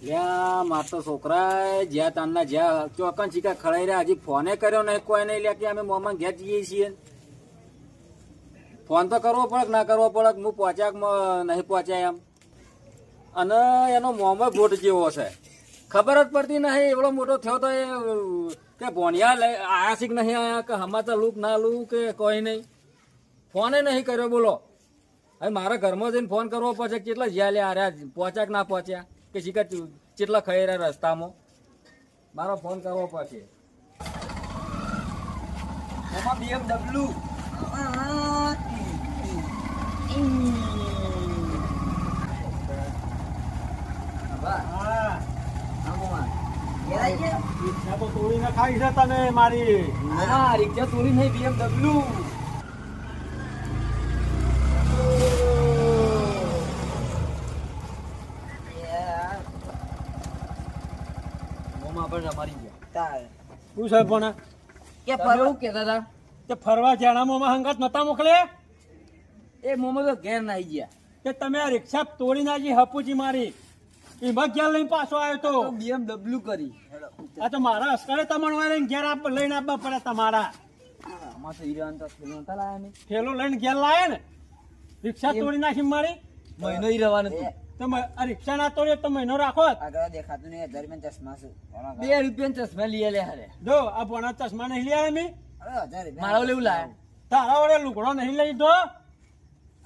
લ્યા માર તો છોકરા જ્યાં તારના જ્યાં ચોકન ચીકા ખડાઈ રહ્યા હજી ફોને કર્યો નહીં કોઈ નહીં લ્યા કે અમે મોમાં ઘેર જઈએ છીએ ફોન તો કરવો પડે ના કરવો પડે હું પહોંચ્યા નહીં પહોંચ્યા એમ અને એનો મોમાં ગોટ જેવો છે ખબર જ પડતી નહીં એવડો મોટો થયો તો એ કે ભોણિયા લઈ આયા શીખ નહીં આયા કે હમાતા લુક ના લુક કે કોઈ નહીં ફોને નહીં કર્યો બોલો હવે મારા ઘરમાં જઈને ફોન કરવો પડશે કેટલા જ્યાં લે આર્યા પહોંચ્યા કે ના પહોંચ્યા કે શીખર કેટલા ખાઈ રહ્યા રસ્તામાં મારો ફોન કરવો પડશે એમાં BMW રિક્ષા તો તોડીને ખાઈ છે તને મારી. રિક્ષા તોડી નહીં BMW. મોમાં પણ અમારી ગયા શું છે પણ કે ફરવું કેતા હતા તે ફરવા જાણામાં હંગાત નતા મોકલે એ મોમાં તો ઘેર નાઈ ગયા કે તમે આ રિક્ષા તોડી નાખી હપુચી મારી એમાં ઘેર લઈને પાછો આવ્યો તો BMW કરી આ તો મારા અસ્કરે તમારે લઈને ઘેર લઈને આપવા પડે તમારા આમાં તો હીરાન તો થેલો નતા લાયા ને થેલો લઈને ઘેર લાયા ને રિક્ષા તોડી નાખી મારી મહિનો ઈ રહેવાનું હતું તમે આ રિક્ષા ના તોડ્યો તો મહિનો રાખો આગળ દેખાતું નહીં 1000 રૂપિયા ચશ્મા છે 2 રૂપિયા ચશ્મા લઈ લે હારે જો આ ભણા ચશ્મા નહીં લઈ આવ્યા મેં મારો લેવું લાયા તારા વડે લુગડો નહીં લઈ દો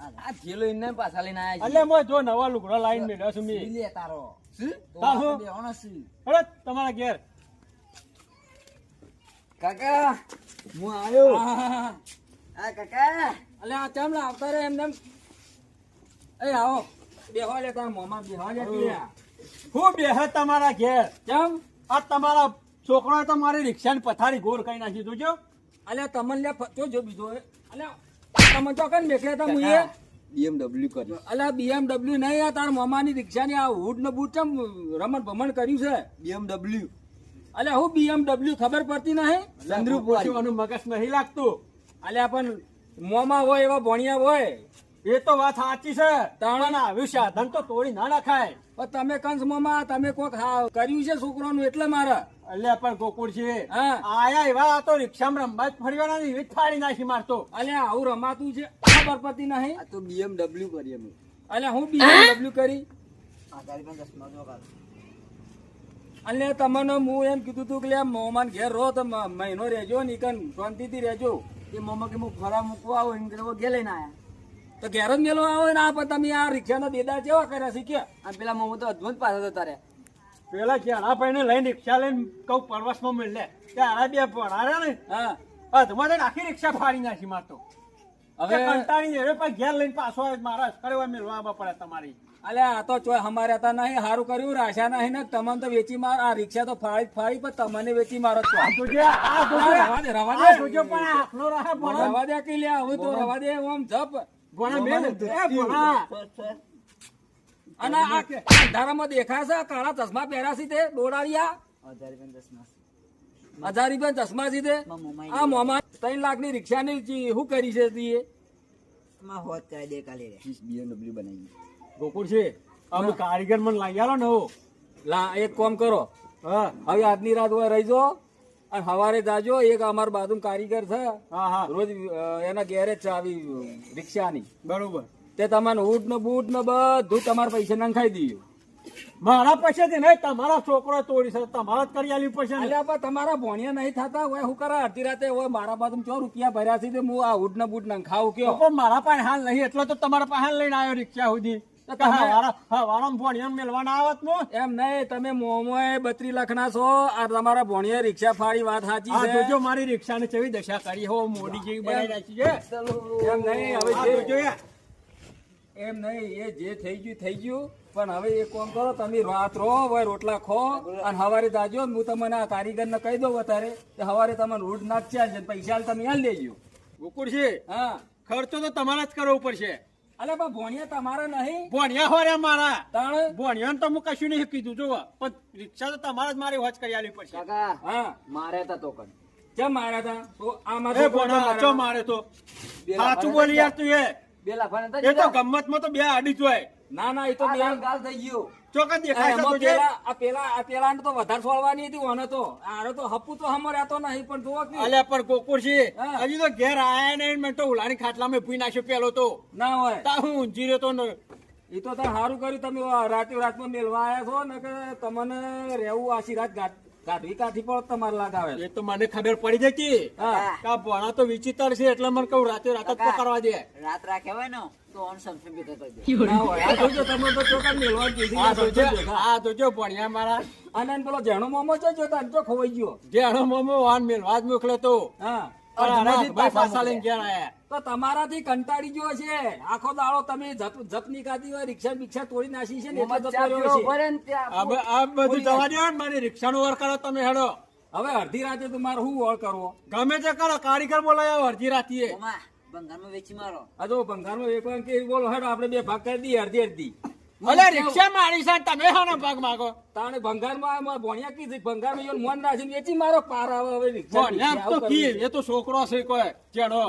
આ થેલો ઇને પાછા લઈને આયા એટલે મોય જો નવા લુગડો લાઈન મેળ્યો છું મેં લે તારો શું તારો બેવાનો શું અરે તમારા ઘેર કાકા હું આવ્યો આ કાકા અલે આ ચમ આવતા રે એમને એ આવો બેહવા લે તાર મોમાં બેહવા લે હું બેહ તમારા ઘેર ચમ આ તમારા છોકરો તો મારી રિક્ષાની પથારી ગોળ કરી નાખી જોજો અલે તમને લે જો બીજો અલે તમે તો કન બેઠા હતા મુએ BMW કરી અલે BMW નહીં આ તાર મોમાની રિક્ષાની આ હુડ ને બૂટ ચમ રમણ ભમણ કર્યું છે BMW અલે હું BMW ખબર પડતી નહીં ચંદ્રુપ ઓછું મગજ નહીં લાગતું અલે પણ મોમાં હોય એવા ભણિયા હોય એ તો વાત સાચી છે તાણ. પણ આવ્યું સાધન તો તોડી ના નાખાય પણ તમે કંસ મોમાં તમે કોક કર્યું છે છોકરાનું એટલે મારા એટલે પણ ગોકુળ છે હા. આયા એવા આ તો રિક્ષામાં રમવા જ ફરવાના ને એવી જ ફાડી નાખી મારતો અલે આવું રમાતું છે ખબર પડતી નહીં આ તો BMW કરી અમે અલે હું BMW કરી આ તારી પણ ચશ્મા જો કાઢ અને તમને હું એમ કીધું તું કે લે મોમાન ઘેર રહો તો મહિનો રહેજો નીકન શાંતિથી રહેજો એ મોમાં કે હું ફરા મૂકવા આવું એમ કે ગે લઈને આયા તો ઘેર જ મેલો આવો ને આ પણ તમે આ રિક્ષાના દેદા કેવા કર્યા શીખ્યા આ પેલા મોમાં તો અદભુત પાછા જતા રહ્યા પેલા ક્યાં ભાઈને લઈને રિક્ષા લઈને કઉ પરવાસમાં મળે ત્યાં બે ભણાર્યા ને હા અધમાં તો આખી રિક્ષા ફાડી નાખી મારતો હવે હવે કંટાળી હવે પણ ઘેર લઈને પાછો આવે મારા અસ્કરે મેળવા આવવા પડે તમારી અલે આ તો ચોય અમારે હતા નહીં સારું કર્યું રાશા નહીં ને તમને તો વેચી માર આ રિક્ષા તો ફાડી ફાડી પણ તમને વેચી મારો છો જોજે આ જોજે રવા દે રવા આ દે જોજો પણ આ આખલો રહે ભણા રવા દે કે લે હવે તો રવા દે ઓમ જપ ભણા મેલ એ ભણા અને આ અંધારામાં દેખાય છે કાળા ચશ્મા પહેર્યા છે તે દોડારિયા 1000 રૂપિયા ચશ્મા 1000 રૂપિયા ચશ્મા છે તે આ મોમાં 3 લાખની રિક્ષાની શું કરી છે તી એ માં હોત ચાય દે કાલે રે BMW બનાવી ગોકુળ છે અમે કારીગર મને લઈ આલો ને હો લા એક કામ કરો હા હવે આજની રાત હોય રહીજો અને સવારે જાજો એક અમાર બાજુ કારીગર છે હા હા રોજ એના ગેરેજ છે આવી રિક્ષાની બરોબર તે તમને ઊટ ને બૂટ ને બધું તમારા પૈસા નંખાઈ દીધું મારા પૈસાથી નહીં તમારા છોકરો તોડી છે તમારા જ કરી આલ્યું પૈસા અલ્યા પણ તમારા ભોણિયા નહીં થતા હોય શું કરે અડધી રાતે હોય મારા બાજુ ચો રૂપિયા ભર્યા છે તે હું આ ઊટ ને બૂટ નંખાવું કયો પણ મારા પાસે હાલ નહીં એટલે તો તમારા પાસે હાલ લઈને આવ્યો રિક્ષા સુધી તો તમે- વાળા ભોણિયા મેળવાના આવત નો એમ નહીં તમે મોમોય 32 લાખના છો આ તમારા ભોણિયા રિક્ષા ફાડી વાત સાચી આ છે જોજો મારી રિક્ષાને કેવી દશા કરી હો મોડી જેવી બનાવી નાખી છે એમ નહીં હવે આ જે જોજો યાર. એમ નહીં એ જે થઈ ગયું પણ હવે એક કામ કરો તમે રાત રહો હવે રોટલા ખો અને સવારે જાજો હું તમને આ કારીગરને કહી દઉં અત્યારે કે સવારે તમે રોડ નાખશે અને પૈસા તમે હાલ લેજો ગોકુળ છે હા ખર્ચો તો તમારા જ કરવો પડશે અલે પણ ભોણિયા તમારા નહીં ભોણિયા હોર્યા મારા તાણ ભોણિયાને તો હું કશું નહીં કીધું જો પણ રિક્ષા તો તમારા જ મારી હોજ કરી આલવી પડશે કાકા હા મારે તા તો કન કેમ માર્યા હતા તો આમાં એ ભોણા હાચો મારે તો સાચું બોલી યાર તું એ 2 લાખ એ તો ગમ્મતમાં તો બે આડી જ હોય ના ના એ તો બે ગાલ થઈ ગયો ચોક્કસ દેખાય છે એમાં તો જે. આ પેલાને તો વધારે છોડવાની હતી ઓને તો આરે તો હપુ તો હમો રહેતો નહીં પણ જુઓ કે અલ્યા પણ કોકુરશી, હા. હજી તો ઘેર આયા નહીં, મેં તો ઉલાની ખાટલામાં ભૂઈ નાખ્યો પેલો તો. ના હોય તા હું ઊંઘી રહ્યો તો ને. એ તો તાર સારું કર્યું તમે રાતમાં મેલવા આવ્યા છો ને કે તમને રહેવું આશી રાત કાઢવી કાઠી પણ તમારે લાગાવે એ તો મને ખબર પડી જતી હા કે આ ભણા તો વિચિત્ર છે એટલે મને કહું રાતે રાત જ પકડવા દે. રાત રાખે હોય ને તો ઓન સમસમ ભેગા કરી દે. ના હોય આ જોજો તમે તો ચોક્કસ મેલવા કીધી આ તો જો, ભેગા. આ તો જો ભણ્યા મારા અને એને પેલો જેણો મોમો છે જોતા ને તો ખવાઈ ગયો જે હણો મોમો વાન મેલવા જ મોકલ્યો તો. હા પણ આનાથી ભાઈ પાછા લઈને ઘેર આયા. તો તમારાથી કંટાળી ગયો છે આખો દાડો તમે જપ ની ખાધી હોય રિક્ષા બિક્ષા તોડી નાખી છે ને એટલે જતો રહ્યો છે. આ બધું જવા દો ને, મારી રિક્ષાનો વર કરો તમે હેડો. હવે અડધી રાતે તો મારે શું વળ કરવો ગમે તે કરો, કારીગર બોલાયો અડધી રાતીએ. ઓમા બંગાળમાં વેચી મારો. આ જો ભંગારમાં એક વાર કે બોલો હેડો આપણે બે ભાગ કરી દઈએ અડધી અડધી અલે રિક્ષા મારી છે ને તમે હાનો ભાગ માગો. તાણે ભંગારમાં ભણ્યા કીધી ભંગારમાં યોન મોન રાખીને વેચી મારો પાર આવે હવે રિક્ષા ભણ્યા બિક્ષા તો આવું કી, કરવું. એ તો છોકરો છે કોઈ જેનો.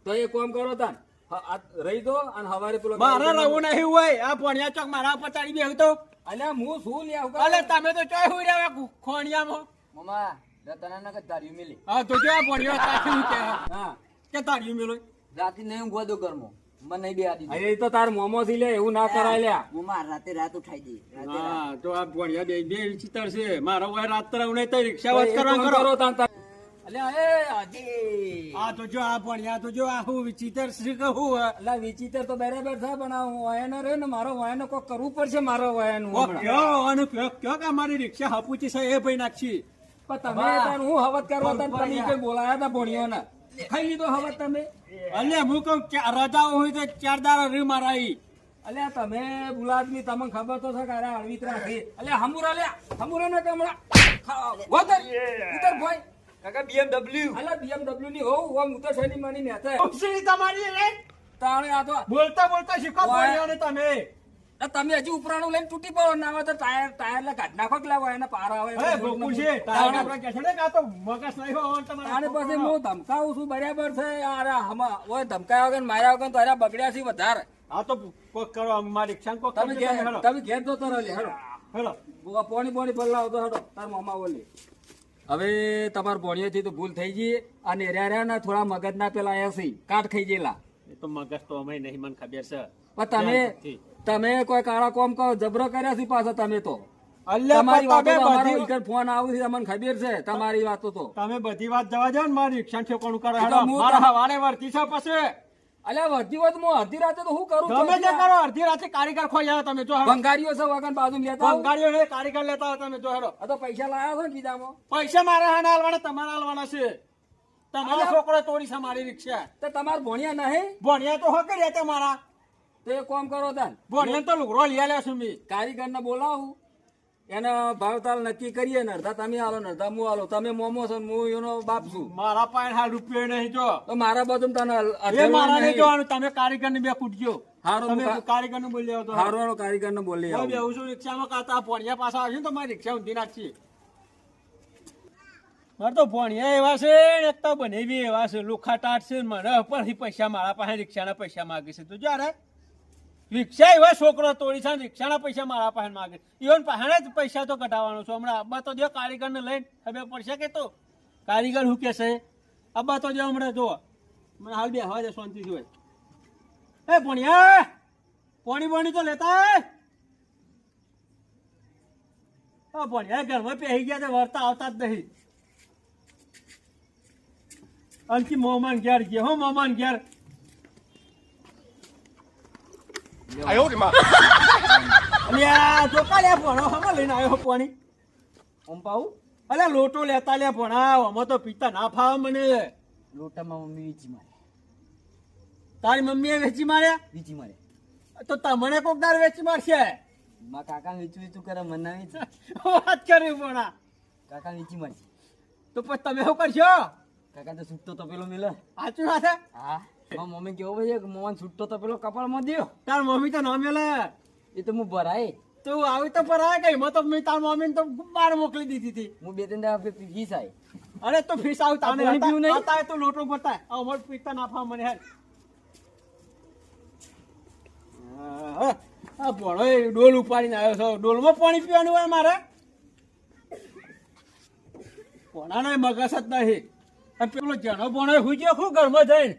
તો એ કોમ કરો તાન આ રહી દો અને હવારે પેલો મારે રહું નહીં હોય. આ ભણ્યા ચોક મારા ઉપર ચડી બેહું તો. અલ્યા હું શું લે આવું અલે તમે તો ચોય હુઈ રહ્યા ખોણિયામાં. મમ્મા રતના ના ધાર્યું મિલી. હા તો જો આ ભણ્યો તાકી કે હા કે તાર્યું મેલો. રાતે નહીં ઊંઘવા દો ઘરમાં. મને નહીં બે આદી. અરે એ તો તાર મોમો થી લે એવું ના કરાય લ્યા મમ્મા રાતે રાત ઉઠાઈ દે. રાતે રાત. હા તો આ ભણ્યા બે વિચિત્ર છે. મારો હોય રાત્રે નહીં તો રિક્ષા તો વાત એ કરવા કોમ કરો. કરો તાન તાર. અલ્યા એ હાજી આ તો જો આ ભણ્યા તો જો આ હું વિચિત્ર છે કે હું અલ્યા વિચિત્ર તો બરાબર છે પણ આ વાયનો રે ને મારો વાયનો કોક કરવું પડશે મારો વાયનું હમણાં. કયો અને કયો કે મારી રિક્ષા હપુચી છે એ ભાઈ નાખી. પણ તમે તાન હું હવત કરવા તાન તમે કઈ બોલાયા તા ભણ્યોને ખાઈ લીધો હવત તમે અલ્યા હું કહું રજાઓ હોય તો 4 દાડા રી મારાઈ. અલ્યા તમે બુલાદમી તમને ખબર તો છે કે અરે અળવીત રાખી અલ્યા હમુરા લ્યા હમુરા ને કમળા ઉતર ઉતર ભાઈ કાકા BMW. અલ્યા BMW ની હોવ ઓમ ઉતર શેની માની નેતા ખુશી તમારી રે. તાણે આ તો બોલતા બોલતા શીખો વાહ. ભણ્યાને તમે. આ તમે હજી ઉપરાણું લઈને તૂટી પડો ના હોય તો ટાયર લે કાઢ નાખો કે લાવો એને પાર આવે હે ગોકુળ છે તારે આપણે કે છે ને કે આ તો મગજ નહીં હોય તમારે. તાણે પછી હું ધમકાવું છું બરાબર છે યાર હમા ઓય ધમકાયા વગર માર્યા વગર તો અરે બગડ્યા છે વધારે આ તો કોક કરો મારી રિક્ષા કોક તમે ઘેર હેડો તમે ઘેર જતો રહો લે હેડો હેડો. પોણી પોણી પલ્લાવ તો હેડો તાર મામા બોલી હવે તમાર ભણિયાથી તો ભૂલ થઈ ગઈ અને રહ્યા ને થોડા મગજના પેલા એસી કાટ ખાઈ ગયેલા એ તો મગજ તો અમે નહીં, મને ખબર છે. પણ તમે કોઈ કાળા કોમ કહો જબરો કર્યા છે પાછા તમે તો અલ્યા તમારી પણ વાતો તો અમારો તમે ઈકર ફોન આવું છે તમને ખબર છે તમારી વાતો તો તમે બધી વાત જવા દો ને મારી રિક્ષા ઠેકોણું કરો તો હેડો. હું મારા તો- હવારે વર્તી છે પછી અલ્યા વધતી હોત હું અડધી રાતે તો શું કરું તમે જે કરો અડધી રાતે કારીગર ખોઈ આવો તમે જો હેડો. ભંગારીઓ છે વગર બાજુ લેતા આવું. બંગાળીઓ ને કારીગર લેતા આવો તમે જો હેડો. આ તો પૈસા લાયા છો ને કીધામાં પૈસા મારા હાના હાલવાના તમારા હાલવાના છે. તમારો છોકરો તોડી છે મારી રિક્ષા. તો તમારે ભણ્યા નહીં ભણ્યા તો હકે રહ્યા તમારા. તો એ કોમ કરો તાન ભણ્યા તો લુગડો લઈ આલ્યા છું મેં. કારીગરને બોલાવું એના ભાવતાલ નક્કી કરીએ ને અડધા તમે આલો ને અડધા હું આલો તમે મોમો છો ને હું એનો બાપ છું મારા પાસે હાલ રૂપિયો નહીં જો. તો મારા બધું તને એ મારા નહીં જોવાનું. તમે કારીગર ને બે કૂટજો. હારું, તમે હું કારીગર ને બોલી આવો તો હારો વાળો કારીગર ને બોલી હું આવું. બેહું છું રિક્ષામાં કાતા ભણ્યા પાછા આવશે ને તો મારી રિક્ષા ઊંધી નાખશે. મારે તો ભણ્યા એવા છે ને એક તો બનેવી એવા છે લુખા ટાટ છે ને મને ઉપરથી પૈસા મારા પાસે રિક્ષાના પૈસા માગે છે. તો જ્યારે રિક્ષા એવા છોકરો તોડી છે ને રિક્ષાના પૈસા મારા પાસે માગે. ઈવન પાસે જ પૈસા તો કઢાવવાનો છું હમણાં. અબ્બા તો જો કારીગર ને લઈને ખબર પડશે કે તો કારીગર શું કહેશે. અબ્બા તો જો હમણાં જો મને હાલ બે હવા દે શાંતિ હોય. એ ભણ્યા પાણી પાણી તો લેતા આય. ભણ્યા ઘરમાં પહેરી ગયા તો વળતા આવતા જ નહીં. અંકી મોમાન ઘેર ગયા હો મોમાન ઘેર. અલ્યા જો કાલ્યા ભણો હમણાં લઈને આવ્યો પાણી. ઓમ પાઉ અલ્યા લોટો લેતા લ્યા ભણાવ આમાં તો પીતા ના ફાવે મને. લોટામાં મમ્મી વેચી મારે. તારી મમ્મીએ વેચી માર્યા વેચી મારે. તો તમને કોક દાર વેચી મારશે. મારા કાકા વેચું વેચું કરે મને ના વેચે. વાત કરી ભણા. કાકા વેચી મારશે. તો પછી તમે શું કરશો. કાકા તો છૂટતો તો પેલો મિલે. સાચું વાત છે. હા મારા મમ્મી કેવું છે કે મોહન છૂટતો તો પેલો કપાળમાં દ્યો. તાર મમ્મી તો ના મેલે. એ તો હું ભરાય. તું આવી તો પર આવે કઈ તો મેં તાર મમ્મી તો બહાર મોકલી દીધી હતી. હું 2-3 દાડા ફીસ આવી. અરે તો ફીસ આવતા આ પાણી પીવું નહીં? હતા તો લોટો બતાય અમાર પીતા ના ફા મને હેર. આ ભણો એ ડોલ ઉપાડીને આવ્યો છો ડોલમાં પાણી પીવાનું હોય મારે ભણાનો મગજ જ નહીં આ પેલો જણો ભણો હુઈ ગયો શું ઘરમાં જઈને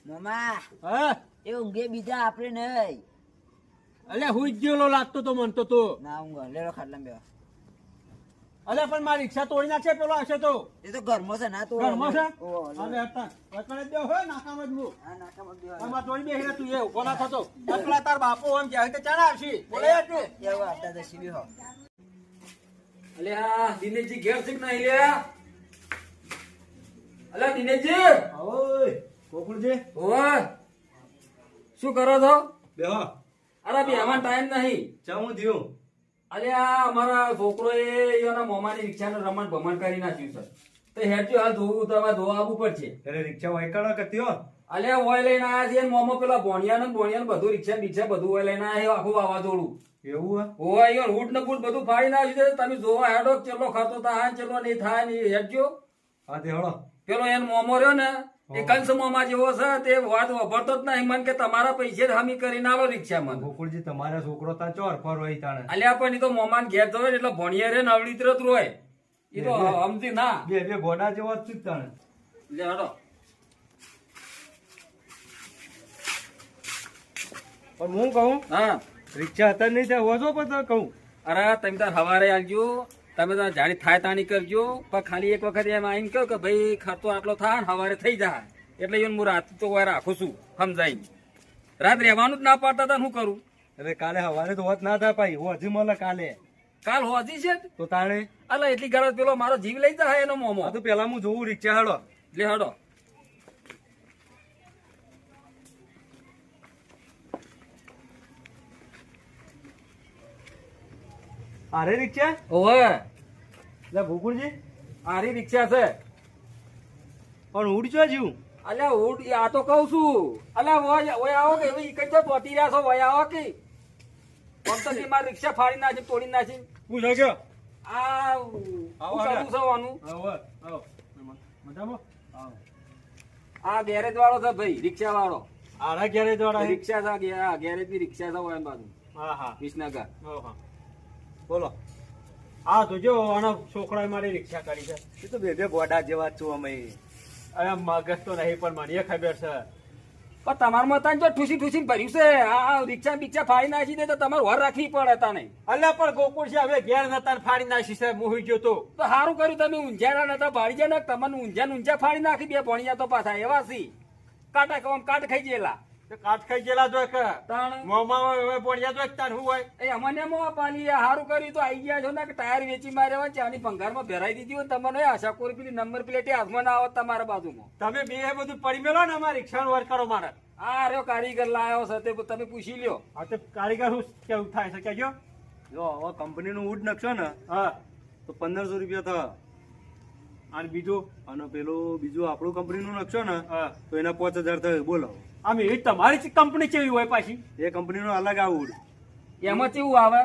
મામા હા એ ઊંઘે બીજા આપણે નહીં અલે હુઈ જ ગયેલો લાગતો તો મનતો તો ના ઊંઘ લેરો ખાટલા બેવા અલે પણ મારી રિક્ષા તોડી નાખશે પેલો હશે તો એ તો ઘરમાં છે ના તો ઘરમાં છે ઓહો, હવે હતા વકડે દેવ હોય નાકામ જ હું આ નાકામાં બેવા આમાં તોડી બેહી તું એ ઉભો ના થતો અકલા તાર બાપો આમ જાય તો ચાણા આવશે બોલે યાર તું એવો આવતા તો સીવી હો અલ્યા દિનેશજી ઘેર છે કે નહીં લ્યા અલ્યા દિનેશજી ઓય ગોકુળજી ઓય શું કરો છો બેહો અરે બેહવાનો ટાઈમ નહીં ચામું થયું અલ્યા અમારા છોકરોએ એના મોમાની રિક્ષાનું રમણ ભમણ કરી નાખ્યું છે તો હેડજો હાલ ધોવું તમારે ધોવા આવવું પડશે એટલે રિક્ષા વાયકાળા કરતી હો અલ્યા ઓય લઈને આયા છે મોમો પેલા ભોણિયા બધું રિક્ષા બિક્ષા બધું ઓય લઈને આયા આખું વાવાઝોડું એવું ઓય અહીંયા હૂટ ને બૂટ બધું ફાડી નાખ્યું છે તમે જોવા હેડો ચેલો ખાતો તા ચેલો નહીં થાય નહીં હેડજો હા તે હળો પેલો એનો મોમો રહ્યો ને એ કંસ મોમા જેવો છે તે વાત વાપરતો જ નહીં મન કે તમારા પૈસે જ હમી કરીને આવો રિક્ષા મને ગોકુળજી તમારા છોકરો તા ચોર પર હોય તાણે અલ્યા પણ એ તો મોમાન ઘેર જવે ને એટલે ભણિયા રે નવડી તરત રોય એ તો સમજી ના બે બે ઘોડા જેવો જ છું તાણે લે હડો પણ હું કહું હા રિક્ષા હતા નહીં ત્યાં હોજો પણ કહું અરે તમે તાર હવારે આવજો તમે તાર જાણી થાય તાણી કરજો પણ ખાલી એક વખત એમ આવીને કહો કે ભાઈ ખર્ચો આટલો થાય ને હવારે થઈ જાય એટલે એને હું રાત તો વાર રાખું છું સમજાઈને રાત રહેવાનું જ ના પાડતા હતા શું કરું અરે કાલે હવારે તો હોત ના થાય પાઈ હોજી મળે કાલે કાલ હોજી છે તો તાણે અલા એટલી ગરજ પેલો મારો જીવ લઈ જાય એનો મોમો આ તો પેલા હું જોઉં રિક્ષા હળો લે હડો અરે રિક્ષા ઓવે એટલે ગોકુળજી આરી રિક્ષા છે પણ ઉડજો જીવ અલ્યા ઉડ આ તો કઉ છું અલ્યા ઓય આવો કે એવી કઈ તો પહોંચી રહ્યા છો ઓય આવો કે પંતથી મારી રિક્ષા ફાડી નાખી તોડી નાખી પૂછો ગયો આ આવો, ચાલુ છે આનું આવો આવો મજામાં આવો આ ગેરેજ વાળો છે ભાઈ રિક્ષા વાળો આરા ઘેરે દ્વારા રિક્ષા છે ગેરેજ ની રિક્ષા છે ઓય બાજુ હા હા વિસનગર હા બોલો હા તો જો આના છોકરાએ મારી રિક્ષા કરી છે એ તો બે બે ગોડા જેવા છું અમે અરે મગજ તો નહીં પણ મને ખબર છે પણ તમારા મતાન જો ઠૂસી ઠૂસી ભર્યું છે આ રિક્ષા બિક્ષા ફાડી નાખી દે તો તમારે વર રાખવી પડે તાને અલ્યા પણ ગોકુળ છે હવે ઘેર નતા ને ફાડી નાખી છે મુહી ગયો તો સારું કર્યું તમે ઊંઝાના નતા ભાડી જાય ને તમને ઊંઝા ફાડી નાખી બે ભણિયા તો પાછા એવા સી કાટ ખાઈ ગયેલા તે કાટ ખાઈ ગયેલા જો કે તાણ મોમાં હવે પોણિયા જો તાર હું હોય એ અમને મો પાલી સારું કર્યું તો આઈ ગયા છો ને કે ટાયર વેચી માર્યા હોય ચાની ભંગારમાં ભરાઈ દીધી હોય તમને આશા કોરી પેલી નંબર પ્લેટે હાથમાં ના આવત તમારા બાજુમાં તમે બે બધું પડી મેલો ને અમારી રિક્ષાનો વાર કરો મારે આ રહ્યો કારીગર લાયો છે તે તમે પૂછી લ્યો હા તે કારીગર શું કેવું થાય છે કેજો જો હવે કંપનીનું ઊડ નાખશો ને હા તો 1500 રૂપિયા થયા અને બીજું અને પેલું બીજું આપણું કંપનીનું નાખશો ને તો એના 5000 થાય બોલો આમ એ તમારી કંપની કેવી હોય પાછી એ કંપનીનો અલગ આ ઊડ એમાં કેવું આવે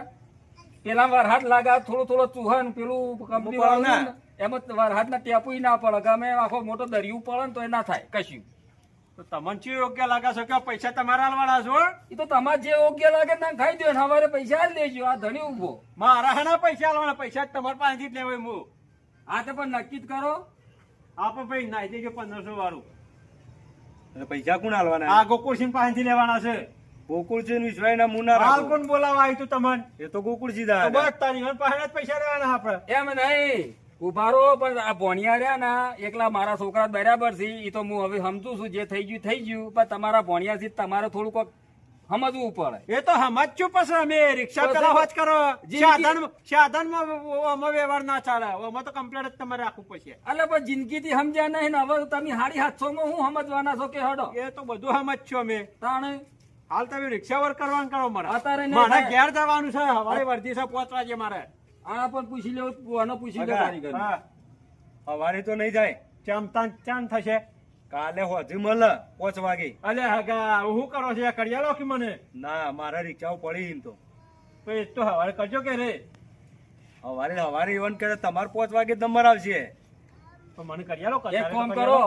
પેલા વરહાદ લાગે થોડો ચૂહન પેલું કંપની વાળું એમાં વરહાદ ના ટેપુય ના પડે ગમે આખો મોટો દરિયું પડે ને તો એ ના થાય કશું તો તમને શું યોગ્ય લાગે છે કે પૈસા તમારા આલવાના છો એ તો તમારે જે યોગ્ય લાગે ના ખાઈ દો ને હવારે પૈસા જ લેજો આ ધણી ઉભો મારા હાના પૈસા આલવાના પૈસા તમારા પાસેથી જ લેવાય હું આ તો પણ નક્કી જ કરો આપો ભાઈ નાઈ દેજો 1500 વાળું પૈસા કોણ આલવાના આ ગોકુળસિંહ પાસેથી લેવાના છે ગોકુળસિંહ વિશ્વાસ ના મુના હાલ કોણ બોલાવા આવ્યું તું તમને એ તો ગોકુળજી દા બસ તારી પાસે જ પૈસા લેવાના આપણે એમ નહીં ઉભારો પણ આ ભણિયા રહ્યા ના એકલા મારા છોકરા બરાબર છે એ તો હું હવે સમજુ છું જે થઈ ગયું પણ તમારા ભણિયા થી તમારે થોડુંક સમજવું પડે એ તો સમજ છું પછી અમે રિક્ષા ચલાવવા જ કરો સાધનમાં અમે વ્યવહાર ના ચાલે અમે તો કમ્પ્લેટ જ તમારે રાખવું પડશે એટલે પણ જિંદગી થી સમજ્યા નહીં ને હવે તમે 750 માં હું સમજવાના છો કે હડો એ તો બધું સમજ છો અમે તાણે હાલ તમે રિક્ષા વર્ક કરવાનું કરો મારે અત્યારે મારે ઘેર જવાનું છે હવારે વર્ધી છે 5 વાગે મારે આ પણ પૂછી લેવું આને પૂછી લે કારીગર હવારે તો નહીં જાય ચાંદ થશે કાલે હોજી મળે 5 વાગે અલે હગા હું કરો છે કરિયાલો કે મને ના મારા રિક્ષાઓ પડી એમ તો એ તો હવારે કરજો કે રે હવારે ઇવન કરે તમારે 5 વાગે નંબર આવશે તો મને કરિયાલો એક કામ કરો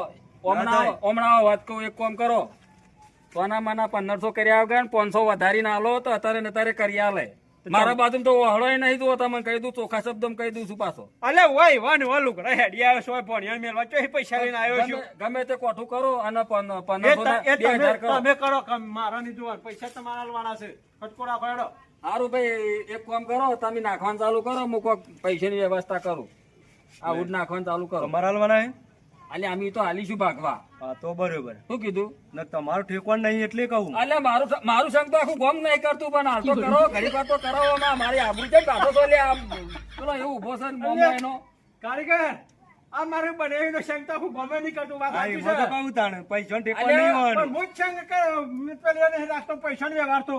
ઓમણા વાત કહું એક કામ કરો સોના માના 1500 કર્યા વગર ને 500 વધારીને આલો તો અત્યારે ને અત્યારે કરી આલે. મારા બાજુ તો હળોય નહીં તો તમને કહી દઉં, ચોખ્ખા શબ્દમાં કહી દઉં છું પાછો. અલે ઓય વન વો લુગડા હેડી આવ્યો છો ભણ્યા મેલવા ચોહી પૈસા લઈને આવ્યો છું. ગમે તે કોઠું કરો અને 1500 એ ના 2000 કરો. તમે કરો મારા ની જોવા પૈસા તમારા લવાના છે. ખટકો રાખો હેડો. સારું ભાઈ, એક કામ કરો, તમે નાખવાનું ચાલુ કરો, હું કોક પૈસાની વ્યવસ્થા કરું. આ ઉડ નાખવાનું ચાલુ કરો. તમારા હાલવાના હે? અલ્યા અમે તો હાલીશું ભાગવા. હા તો બરોબર. શું કીધું? ને તમારું ઠેકવાનું નહીં એટલે કહું. અલ્યા મારું સંગ તો આખું ગોમ નહીં કરતું, પણ હાલ તો કરો, ઘડી વાર તો કરાવો. મારી આબરૂ છે કાઢો છો લે. આમ પેલો એવું ઉભો છે ને મોંમાં એનો. કારીગર આ મારે બનાવીનો શંકા હું ગમે નહીં કરતું વાત હા, સાચી એમાં તો છે. કહું તાણે પૈસાનું ઠેકવાનું નહીં અલ્યા, પણ હોવાનું. હું જ શંકા કરે પેલી એને રાખતો પૈસા ની વ્યવહાર તો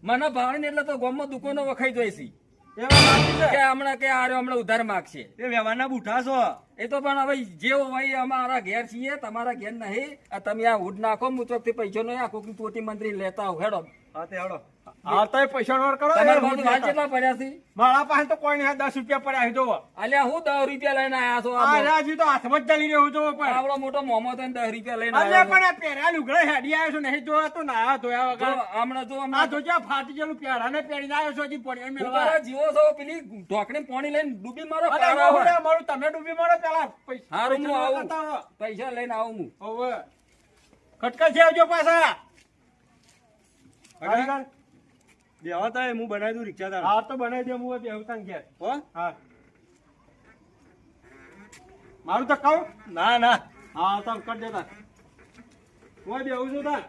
મને ભાવણી એટલે તો ગોમમાં દુકાનો વખાઈ જોઈ છે એવા વાત છે. કે હમણાં કે આ રહ્યો હમણાં ઉધાર માગશે. એ વ્યવહારના બુઠા છો. એ તો પણ હવે જેવો હોય અમારા ઘેર છીએ, તમારા ઘેર નહીં. આ તમે આ ઉડ નાખો, હું ચોકથી પૈસો નહીં, આ કોકની ચોટી મંત્રી લેતા આવો. હેડો હા તે હળો. હા તો પૈસા નો કરો તમારા એ બાજુ હું હાલ લેતા. કેટલા પડ્યા છે? મારા પાસે તો કોઈ નહીં 10 રૂપિયા પડ્યા છે જોવો. અલ્યા હું 10 રૂપિયા લઈને આયા છો? આ રાજી તો હાથમાં જ ચાલી રહ્યો જોવો પણ આવડો મોટો મોમો થઈને 10 રૂપિયા લઈને અલ્યા આવ્યો પણ આ પહેર્યા લુગડા હેડી આવ્યો છું નહીં જોવા તો નાયા ધોયા છો. વગર હમણાં જો આ હમણાં ધોજા ફાટી ગયેલું પહેરા ને પહેરીને આવ્યો છો હજી પડ્યો હું મેળવા તારા જીવો છો, પેલી ઢોકણી પાણી લઈને ડૂબી મારો. અરે પારા બહુ હોય. રે, મારું તમે ડૂબી મારો પેલા હારું, હું આવું. પૈસા પૈસા લઈને આવું હું. હવે ખટકા છે આવજો પાછા કારીગર. બેહવા તા હું બનાવી દઉં રિક્ષા તારે. હા તો બનાવી દે હું બેહું ઘેર હો? હા મારું તો કહું ના ના હા તમે કરી દેતા હું બેહું છું તાર